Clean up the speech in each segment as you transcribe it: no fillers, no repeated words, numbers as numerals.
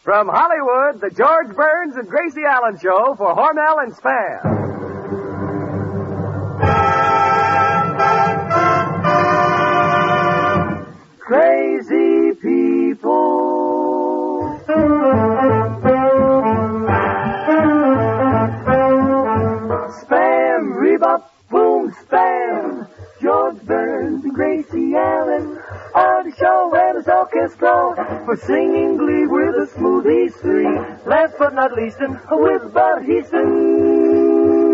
From Hollywood, the George Burns and Gracie Allen Show for Hormel and Spam. Crazy people. Spam, rebop, boom, spam. George Burns and Gracie Allen on the show where the orchestra for singing glee with the smoothies three. Last but not least, with Bud Heaston.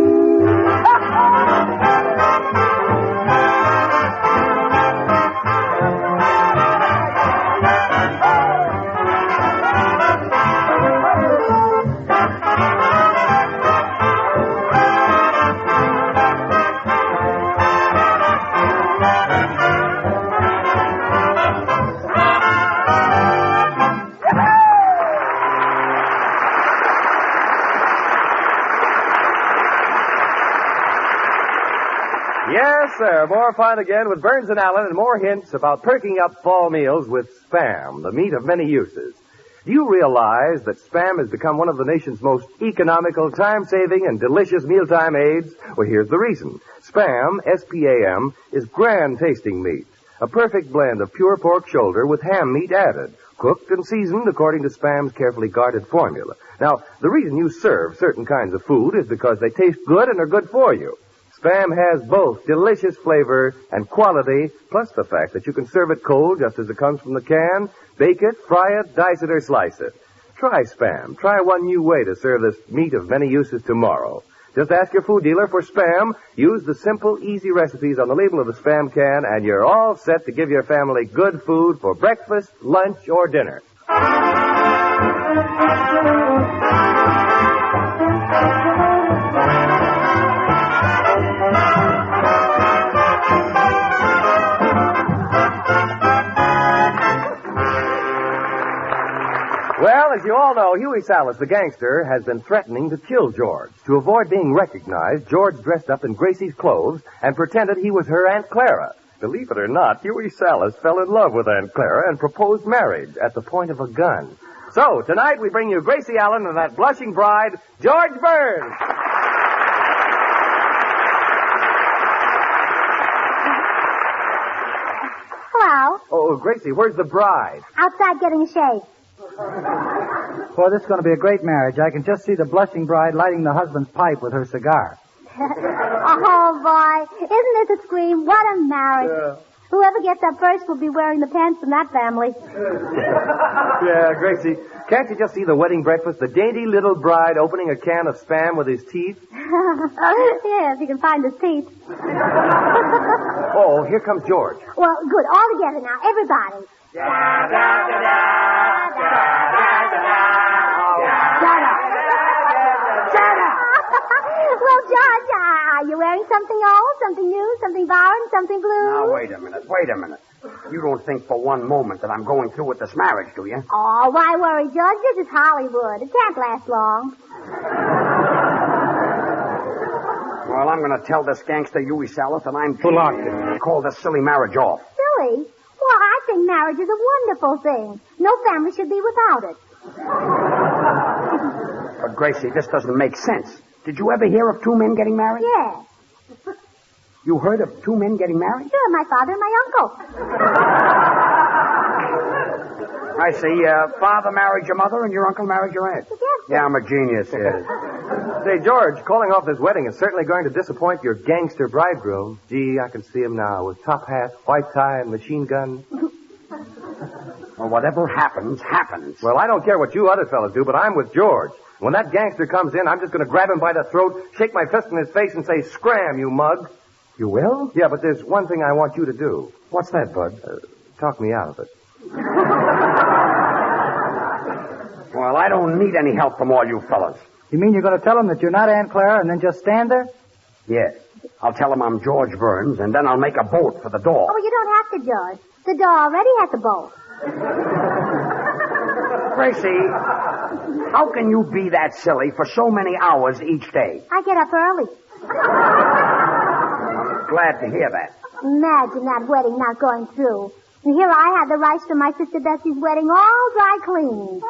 Yes, sir. More fun again with Burns and Allen and more hints about perking up fall meals with Spam, the meat of many uses. Do you realize that Spam has become one of the nation's most economical, time-saving, and delicious mealtime aids? Well, here's the reason. Spam, S-P-A-M, is grand-tasting meat. A perfect blend of pure pork shoulder with ham meat added, cooked and seasoned according to Spam's carefully guarded formula. Now, the reason you serve certain kinds of food is because they taste good and are good for you. Spam has both delicious flavor and quality, plus the fact that you can serve it cold just as it comes from the can, bake it, fry it, dice it, or slice it. Try Spam. Try one new way to serve this meat of many uses tomorrow. Just ask your food dealer for Spam, use the simple, easy recipes on the label of the Spam can, and you're all set to give your family good food for breakfast, lunch, or dinner. Well, as you all know, Huey Salas, the gangster, has been threatening to kill George. To avoid being recognized, George dressed up in Gracie's clothes and pretended he was her Aunt Clara. Believe it or not, Huey Salas fell in love with Aunt Clara and proposed marriage at the point of a gun. So, tonight we bring you Gracie Allen and that blushing bride, George Burns. Hello. Oh, Gracie, where's the bride? Outside getting a shave. Boy, this is going to be a great marriage. I can just see the blushing bride lighting the husband's pipe with her cigar. Oh, boy. Isn't this a scream? What a marriage. Whoever gets up first will be wearing the pants in that family. Yeah, Gracie, can't you just see the wedding breakfast? The dainty little bride opening a can of Spam with his teeth? Yes, he can find his teeth. Oh, here comes George. Well, good. All together now. Everybody. Da, da, da, da, da, da, da, da. Shut up. Shut up. Well, George, are you wearing something old, something new, something borrowed, something blue? Now, wait a minute. You don't think for one moment that I'm going through with this marriage, do you? Oh, why worry, George? This is Hollywood. It can't last long. Well, I'm going to tell this gangster Huey Salas that I'm too locked to call this silly marriage off. Silly? Well, I think marriage is a wonderful thing. No family should be without it. But, Gracie, this doesn't make sense. Did you ever hear of two men getting married? Yes. You heard of two men getting married? Sure, my father and my uncle. I see. Father married your mother and your uncle married your aunt. Yes. Yeah, I'm a genius, yes. Say, George, calling off this wedding is certainly going to disappoint your gangster bridegroom. Gee, I can see him now with top hat, white tie, and machine gun. Well, whatever happens, happens. Well, I don't care what you other fellas do, but I'm with George. When that gangster comes in, I'm just going to grab him by the throat, shake my fist in his face, and say, "Scram, you mug." You will? Yeah, but there's one thing I want you to do. What's that, Bud? Talk me out of it. Well, I don't need any help from all you fellas. You mean you're going to tell him that you're not Aunt Clara and then just stand there? Yes. I'll tell him I'm George Burns, and then I'll make a bolt for the door. Oh, you don't have to, George. The door already has a bolt. Gracie, how can you be that silly for so many hours each day? I get up early. I'm glad to hear that. Imagine that wedding not going through. And here I had the rice from my sister Bessie's wedding all dry cleaned.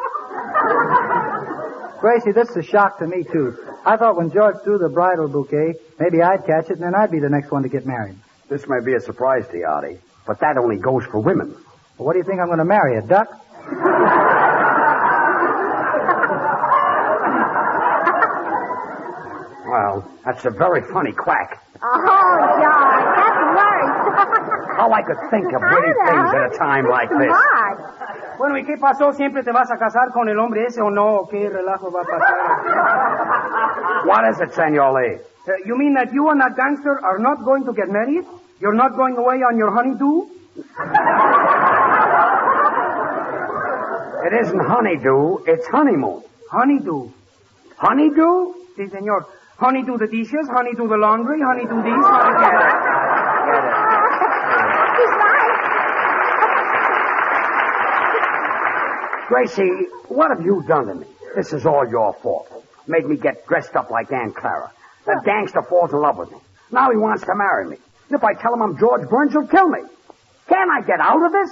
Gracie, this is a shock to me, too. I thought when George threw the bridal bouquet, maybe I'd catch it and then I'd be the next one to get married. This may be a surprise to you, Artie, but that only goes for women. Well, what do you think I'm going to marry, a duck? Well, that's a very funny quack. Oh, George, that's worse. How I could think of witty things at a time like this. Smart. Bueno, ¿y qué pasó? ¿Siempre te vas a casar con el hombre ese o no? ¿O qué relajo va a pasar? What is it, Senor Lee? You mean that you and that gangster are not going to get married? You're not going away on your honeydew? It isn't honeydew, it's honeymoon. Honeydew? Honeydew? Sí, senor. Honeydew the dishes, honeydew the laundry, honeydew this, honeydew that. He's right. Gracie, what have you done to me? This is all your fault. Made me get dressed up like Aunt Clara. That gangster falls in love with me. Now he wants to marry me. If I tell him I'm George Burns, he'll kill me. Can't I get out of this?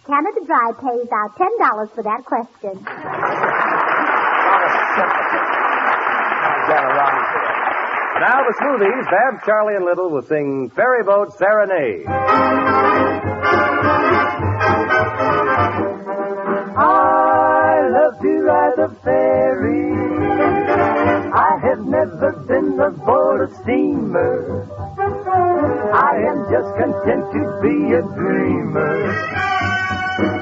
Canada Dry pays out $10 for that question. Get around here. Now the Smoothies, Babs, Charlie, and Little will sing Ferry Boat Serenade. I love to ride the ferry. I have never been aboard a steamer. I am just content to be a dreamer.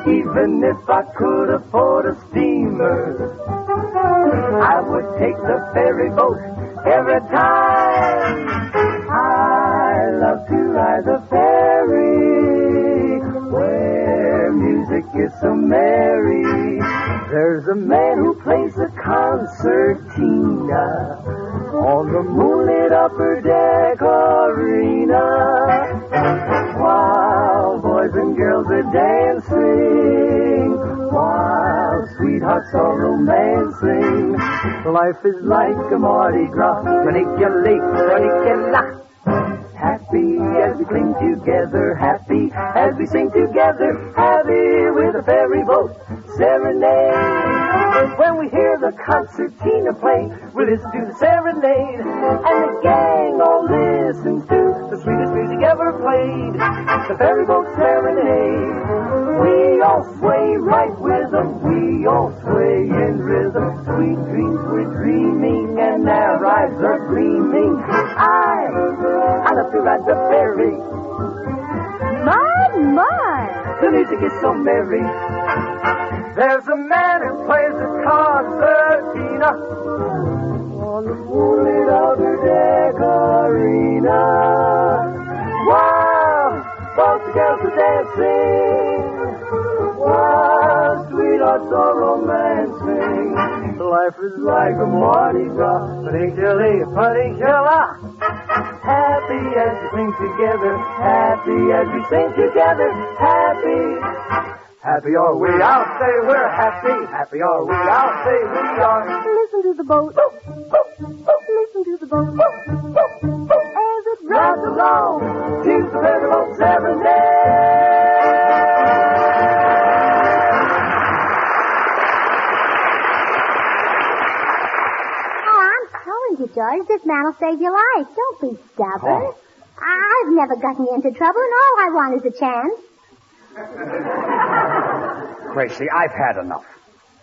Even if I could afford a steamer, I would take the ferry boat every time. I love to ride the ferry where music is so merry. There's a man who plays the concertina on the moonlit upper deck arena, while boys and girls are dancing, while sweethearts are romancing. Life is like a Mardi Gras, Canicula. Happy as we cling together, happy as we sing together, happy with a ferry boat serenade. When we hear the concertina play, we listen to the serenade, and the gang all listens to the sweetest music ever played, the ferry boat serenade. We all sway right with them, we all sway in rhythm. Sweet dreams we're dreaming, and our eyes are gleaming. I love to ride the ferry. My. The music is so merry. There's a man who plays the concertina on the moonlit outer deck arena. Wow, both the girls are dancing, while sweethearts are romancing. Life is like a Mardi Gras, Canicula. Happy as we sing together, happy as we sing together, happy. Happy are we, I'll say we're happy. Happy are we, I'll say we are. Listen to the boat. Listen to the boat. As it Drives runs along to the ferry boat serenade. George, this man will save your life. Don't be stubborn. Oh. I've never gotten you into trouble, and all I want is a chance. Gracie, I've had enough.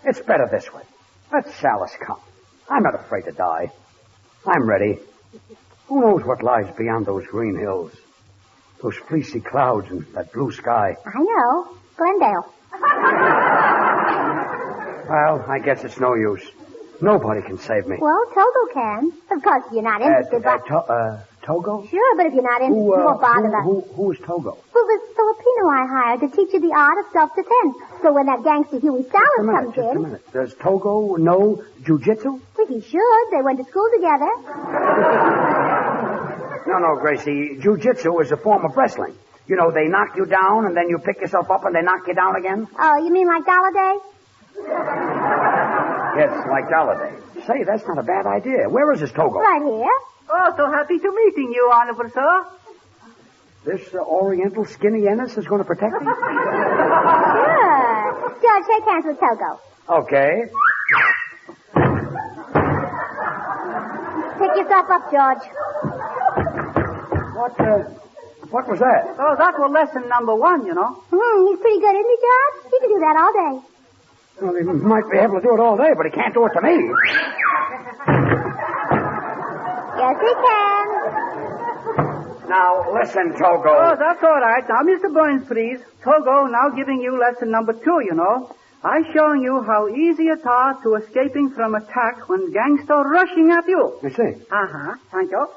It's better this way. Let Chalice come. I'm not afraid to die. I'm ready. Who knows what lies beyond those green hills? Those fleecy clouds and that blue sky. I know. Glendale. Well, I guess it's no use. Nobody can save me. Well, Togo can. Of course, you're not interested, but... Togo? Sure, but if you're not interested, you won't bother them. Who is Togo? Well, this Filipino I hired to teach you the art of self-defense. So when that gangster Huey Salas comes Just a in... minute. Does Togo know jujitsu? Well, he should. They went to school together. No, Gracie. Jiu-jitsu is a form of wrestling. You know, they knock you down, and then you pick yourself up, and they knock you down again. Oh, you mean like Galladay? Yes, like Galladay. Say, that's not a bad idea. Where is this Togo? Right here. Oh, so happy to meeting you, Honorable Sir. This Oriental skinny Ennis is going to protect me? Sure. George, shake hands with Togo. Okay. Pick yourself up, George. What was that? Oh, that was lesson number 1, you know. He's pretty good, isn't he, George? He can do that all day. Well, he might be able to do it all day, but he can't do it to me. Yes, he can. Now, listen, Togo. Oh, that's all right. Now, Mr. Burns, please. Togo, now giving you lesson number 2, you know. I'm showing you how easy it is to escaping from attack when gangster rushing at you. I see. Uh-huh. Thank you.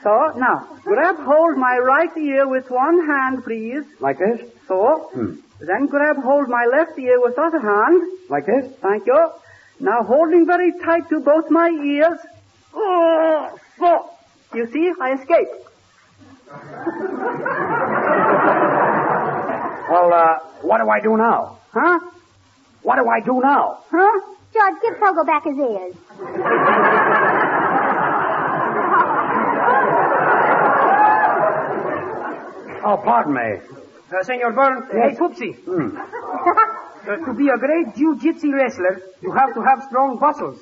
So, now, grab hold my right ear with one hand, please. Like this? So. Then grab hold my left ear with other hand. Like this? Thank you. Now, holding very tight to both my ears. Oh, so. You see, I escaped. Well, what do I do now? Huh? What do I do now? Huh? George, give Togo back his ears. Oh, pardon me. Senor Burns, hey, Tootsie. To be a great jiu-jitsu wrestler, you have to have strong muscles.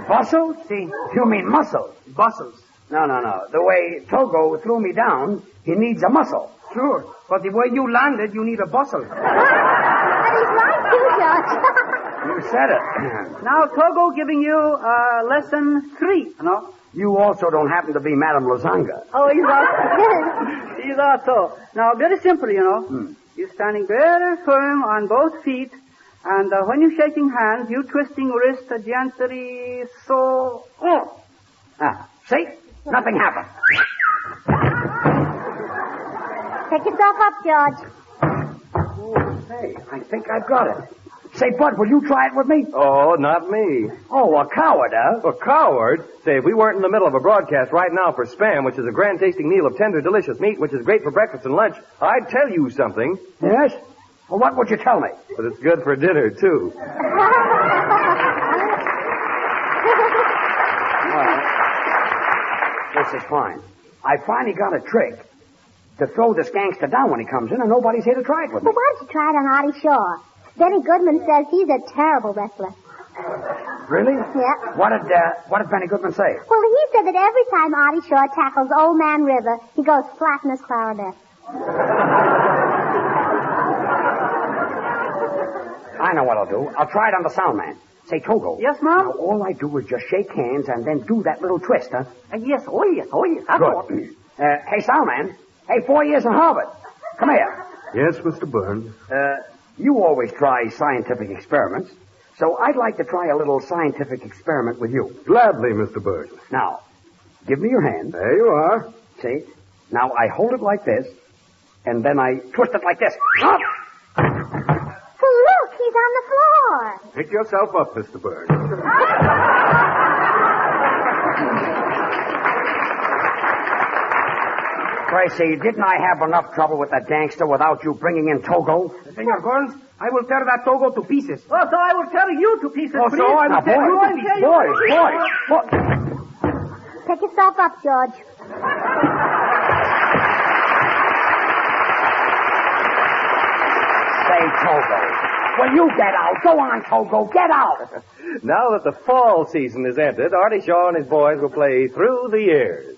Muscles? See? You mean muscle? Muscles. No. The way Togo threw me down, he needs a muscle. Sure. But the way you landed, you need a bustle. And he's right, too, George. You said it. Now, Togo giving you lesson 3, you know. You also don't happen to be Madame Lozanga. Oh, he's also. Now, very simple, you know. You're standing very firm on both feet, and when you're shaking hands, you twisting wrist gently, so. Oh. See? Nothing happened. Pick yourself up, George. Oh, say, I think I've got it. Say, Bud, will you try it with me? Oh, not me. Oh, a coward, huh? A coward? Say, if we weren't in the middle of a broadcast right now for Spam, which is a grand tasting meal of tender, delicious meat, which is great for breakfast and lunch, I'd tell you something. Yes? Well, what would you tell me? But it's good for dinner, too. This is fine. I finally got a trick to throw this gangster down when he comes in, and nobody's here to try it with me. Well, why don't you try it on Artie Shaw? Benny Goodman says he's a terrible wrestler. Really? Yeah. What did Benny Goodman say? Well, he said that every time Artie Shaw tackles Old Man River, he goes flat in his clarinet. I know what I'll do. I'll try it on the sound man. Say, Togo. Yes, Mom? Now, all I do is just shake hands and then do that little twist, huh? Yes, oh, yes. That's all. Good. Hey, sound man. Hey, 4 years in Harvard. Come here. Yes, Mr. Burns. You always try scientific experiments, so I'd like to try a little scientific experiment with you. Gladly, Mr. Burns. Now, give me your hand. There you are. See? Now, I hold it like this, and then I twist it like this. Up! Well, look, he's on the floor. Pick yourself up, Mr. Burns. Tracy, didn't I have enough trouble with that gangster without you bringing in Togo? Senor Burns, I will tear that Togo to pieces. Oh, so I will tear you to pieces, Oh, please. so I will Now, tear you to pieces. boys. Pick yourself up, George. Say, Togo, will you get out? Go on, Togo, get out. Now that the fall season is ended, Artie Shaw and his boys will play Through the Years.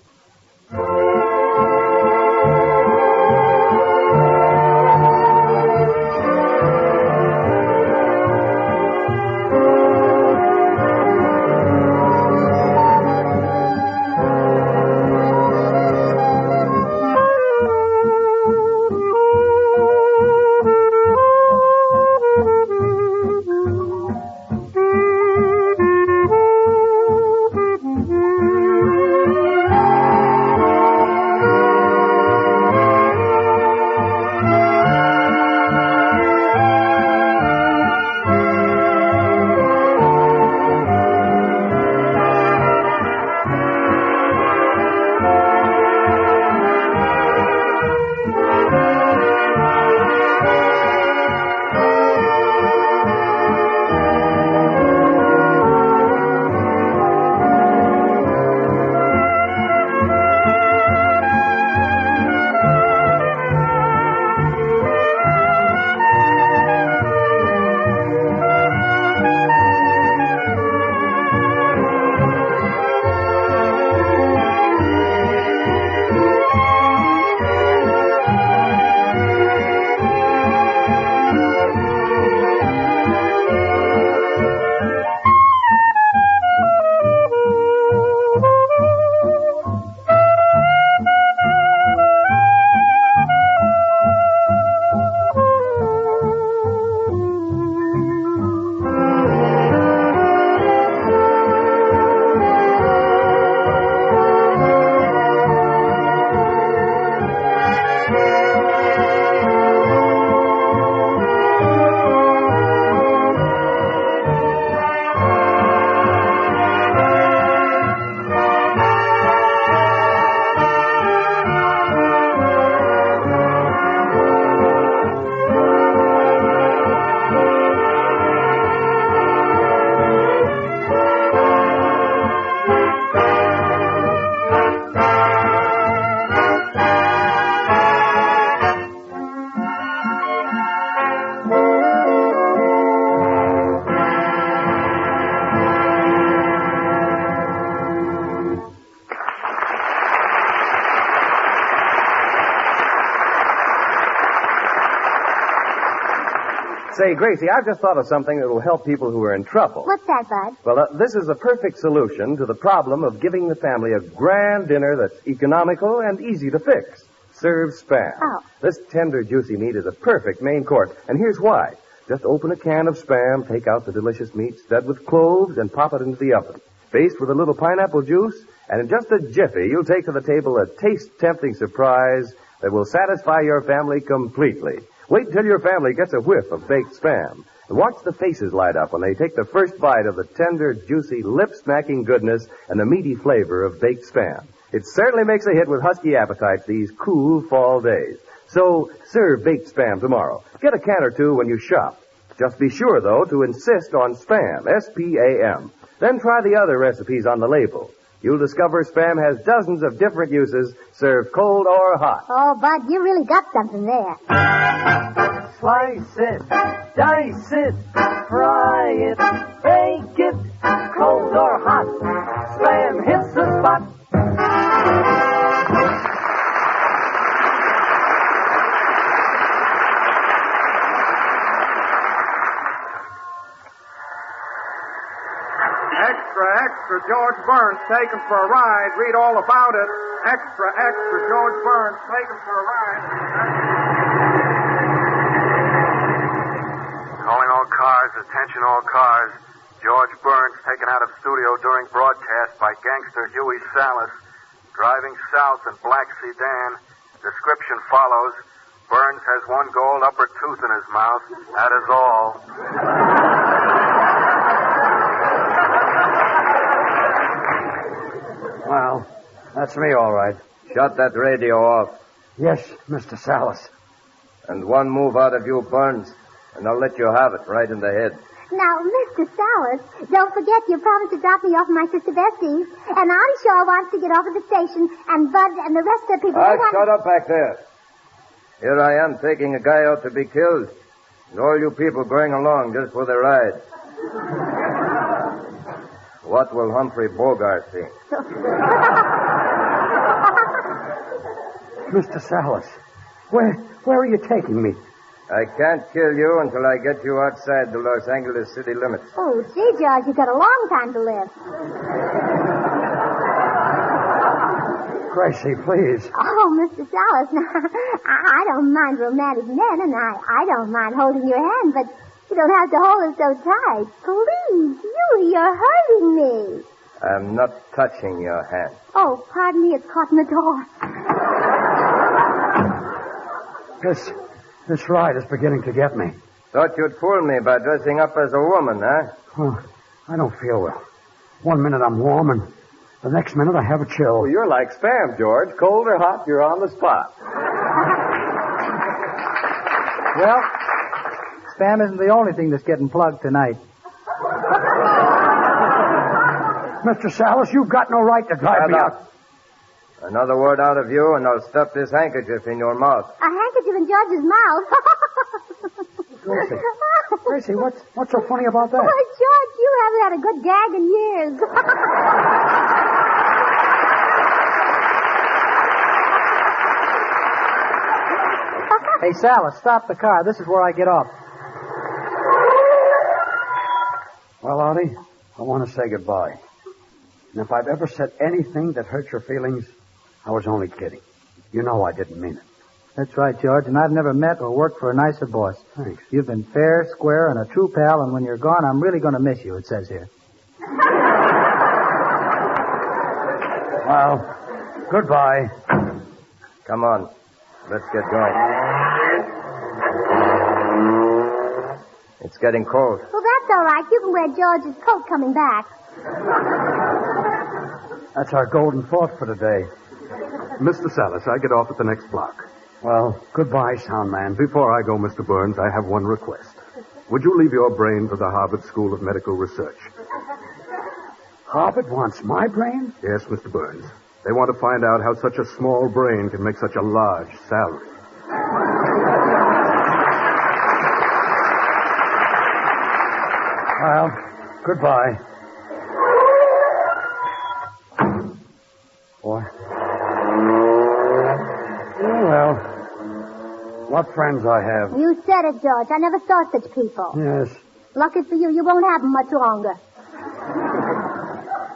Say, Gracie, I've just thought of something that will help people who are in trouble. What's that, Bud? Well, this is the perfect solution to the problem of giving the family a grand dinner that's economical and easy to fix. Serve Spam. Oh. This tender, juicy meat is a perfect main course, and here's why. Just open a can of Spam, take out the delicious meat, stud with cloves, and pop it into the oven. Baste with a little pineapple juice, and in just a jiffy, you'll take to the table a taste-tempting surprise that will satisfy your family completely. Wait until your family gets a whiff of baked Spam. And watch the faces light up when they take the first bite of the tender, juicy, lip-smacking goodness and the meaty flavor of baked Spam. It certainly makes a hit with husky appetites these cool fall days. So, serve baked Spam tomorrow. Get a can or two when you shop. Just be sure, though, to insist on Spam, S-P-A-M. Then try the other recipes on the label. You'll discover Spam has dozens of different uses, served cold or hot. Oh, Bud, you really got something there. Slice it, dice it, fry it, bake it, cold or hot. Spam hits the spot. Extra, extra, George Burns taken for a ride. Read all about it. Extra, extra, George Burns taken for a ride. Calling all cars, attention all cars. George Burns taken out of studio during broadcast by gangster Huey Salas. Driving south in black sedan. Description follows. Burns has one gold upper tooth in his mouth. That is all. Well, that's me, all right. Shut that radio off. Yes, Mr. Salas. And one move out of you, Burns, and I'll let you have it right in the head. Now, Mr. Salas, don't forget you promised to drop me off at my sister Bessie's. And Artie Shaw wants to get off at the station, and Bud and the rest of the people... Shut up back there. Here I am taking a guy out to be killed, and all you people going along just for the ride. What will Humphrey Bogart think? Mr. Salas, where are you taking me? I can't kill you until I get you outside the Los Angeles city limits. Oh, gee, George, you've got a long time to live. Gracie, please. Oh, Mr. Salas, now, I don't mind romantic men, and I don't mind holding your hand, but you don't have to hold it so tight. Please, you're hurting me. I'm not touching your hand. Oh, pardon me, it's caught in the door. This ride is beginning to get me. Thought you'd fool me by dressing up as a woman, huh? Oh, I don't feel well. 1 minute I'm warm, and the next minute I have a chill. Well, you're like Spam, George. Cold or hot, you're on the spot. Well, Spam isn't the only thing that's getting plugged tonight. Mr. Salas, you've got no right to drive me out. Another word out of you, and I'll stuff this handkerchief in your mouth. A handkerchief in George's mouth. Gracie, what's so funny about that? Oh, George, you haven't had a good gag in years. Hey, Salas, stop the car. This is where I get off. Well, Artie, I want to say goodbye. And if I've ever said anything that hurt your feelings, I was only kidding. You know I didn't mean it. That's right, George, and I've never met or worked for a nicer boss. Thanks. You've been fair, square, and a true pal, and when you're gone, I'm really going to miss you, it says here. Well, goodbye. Come on. Let's get going. It's getting cold. Well, that's all right. You can wear George's coat coming back. That's our golden thought for today. Mr. Salas, I get off at the next block. Well, goodbye, sound man. Before I go, Mr. Burns, I have one request. Would you leave your brain for the Harvard School of Medical Research? Harvard wants my brain? Yes, Mr. Burns. They want to find out how such a small brain can make such a large salary. Well, goodbye. Boy. Oh, well. What friends I have. You said it, George. I never saw such people. Yes. Lucky for you, you won't have them much longer.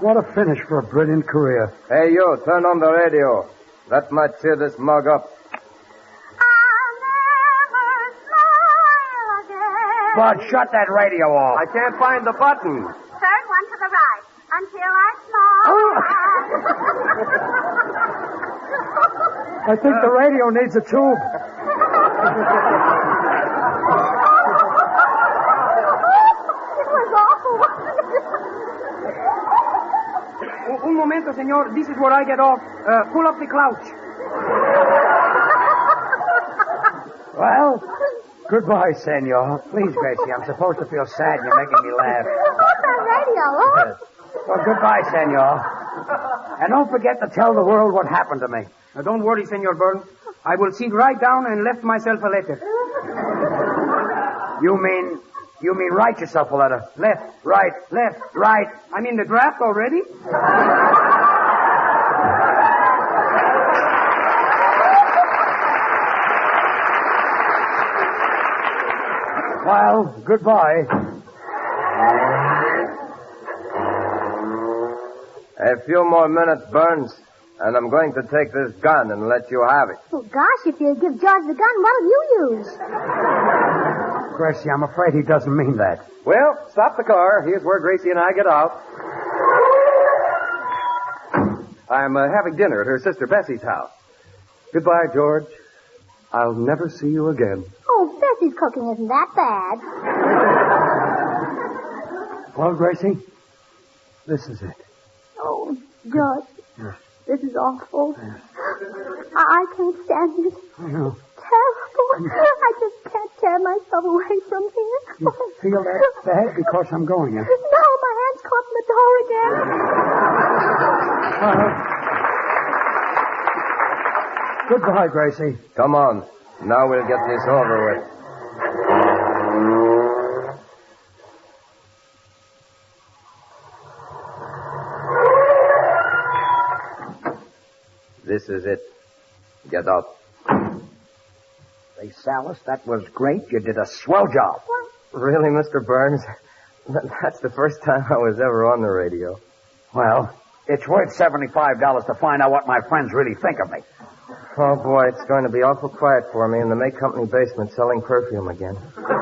What a finish for a brilliant career. Hey, you, turn on the radio. That might cheer this mug up. I'll never smile again. Bud, shut that radio off. I can't find the button. Third one to the right. Until I smile. I think the radio needs a tube. It was awful. Un momento, senor. This is where I get off. Pull up the couch. Well, goodbye, senor. Please, Gracie, I'm supposed to feel sad. You're making me laugh. Radio, huh? Well, goodbye, senor. And don't forget to tell the world what happened to me. Now, don't worry, Senor Burns. I will sit right down and left myself a letter. You mean write yourself a letter? Left. Right. I'm in the draft already? Well, goodbye. A few more minutes, Burns, and I'm going to take this gun and let you have it. Oh, gosh, if you give George the gun, what'll you use? Gracie, I'm afraid he doesn't mean that. Well, stop the car. Here's where Gracie and I get out. I'm having dinner at her sister Bessie's house. Goodbye, George. I'll never see you again. Oh, Bessie's cooking isn't that bad. Well, Gracie, this is it. Oh, George, this is awful. I can't stand it. I know. Terrible. I just can't tear myself away from here. You feel that bad because I'm going here? No, my hand's caught in the door again. Goodbye, Gracie. Come on. Now we'll get this over with. This is it. Get up. Say, Salas, that was great. You did a swell job. Really, Mr. Burns? That's the first time I was ever on the radio. Well, it's worth $75 to find out what my friends really think of me. Oh, boy, it's going to be awful quiet for me in the May Company basement selling perfume again. Well,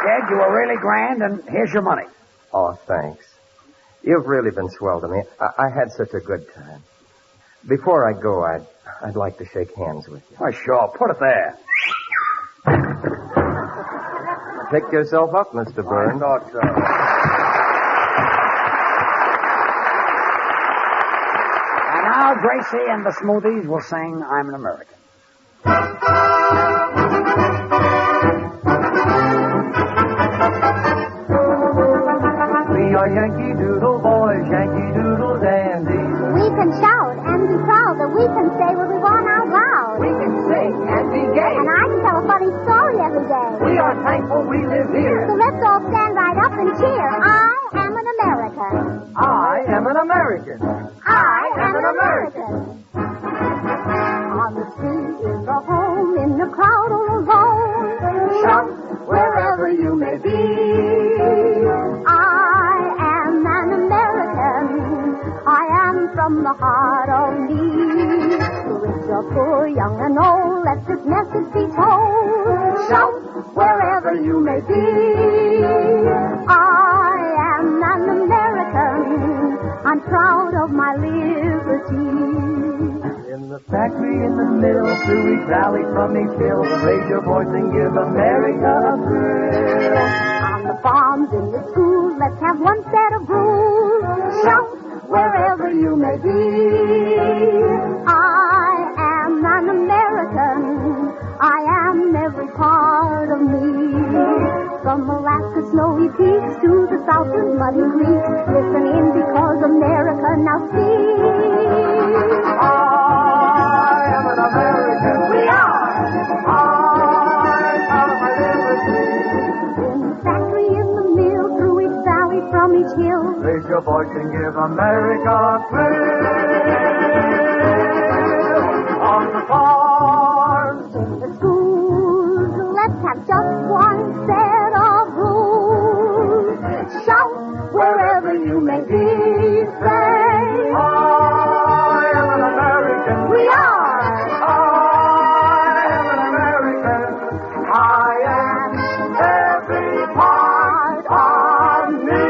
Ted, you were really grand, and here's your money. Oh, thanks. You've really been swell to me. I had such a good time. Before I go, I'd like to shake hands with you. Oh, sure. Put it there. Pick yourself up, Mr. Burns. I thought so. And now Gracie and the Smoothies will sing I'm an American. We are Yankee Doodle boys, Yankee Doodle dandies. We can shout and be proud that we can say what we want out loud. We can sing and be gay. And I can tell a funny story every day. We are thankful we live here. So let's all stand right up and cheer. I am an American. I am an American. I am an American. On the street is a home, in the crowd all alone. Shout wherever you may be. I am an American. I am from the heart of me. Rich or poor, young and old, let this message be told. Shout wherever you may be. I am an American. I'm proud of my liberty. In the factory, in the mill, through each valley, from each hill, raise your voice and give America a thrill. On the farms, in the schools, let's have one set of rules. Shout wherever you may be. I am an American. I am every part of me. From Alaska's snowy peaks to the Southland's muddy creeks. Listen in because America now speaks. I am an American. We are. I'm proud of my liberty. In the factory, in the mill, through each valley, from each hill. Raise your a boy can give America a thrill. On the farms, In the schools, let's have just one set of rules. Shout wherever you may be. Say, I am an American. we are. I am an American. I am every part of me.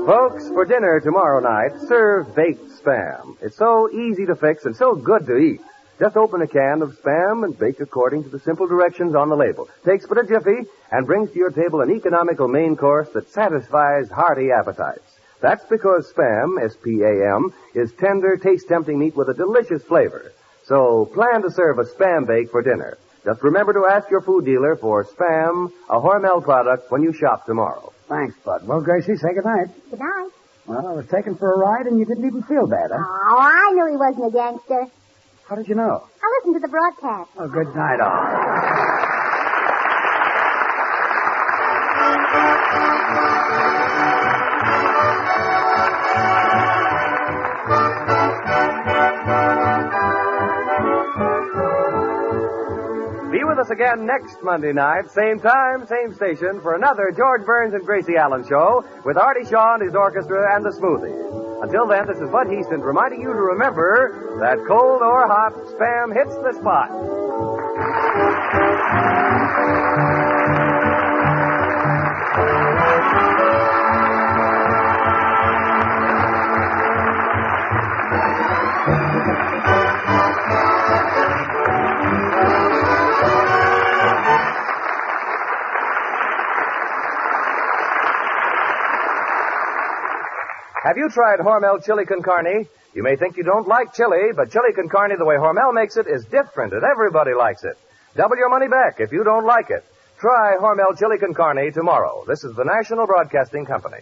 Folks, for dinner tomorrow night, serve baked Spam. It's so easy to fix and so good to eat. Just open a can of Spam and bake according to the simple directions on the label. Takes but a jiffy and brings to your table an economical main course that satisfies hearty appetites. That's because Spam, S-P-A-M, is tender, taste-tempting meat with a delicious flavor. So plan to serve a Spam bake for dinner. Just remember to ask your food dealer for Spam, a Hormel product, when you shop tomorrow. Thanks, Bud. Well, Gracie, say goodnight. Good night. Well, I was taken for a ride and you didn't even feel bad, huh? Oh, I knew he wasn't a gangster. How did you know? I listened to the broadcast. Oh, good night, all. Be with us again next Monday night, same time, same station, for another George Burns and Gracie Allen show with Artie Shaw and his orchestra and the Smoothies. Until then, this is Bud Heaston reminding you to remember that cold or hot, Spam hits the spot. Have you tried Hormel chili con carne? You may think you don't like chili, but chili con carne, the way Hormel makes it, is different, and everybody likes it. Double your money back if you don't like it. Try Hormel chili con carne tomorrow. This is the National Broadcasting Company.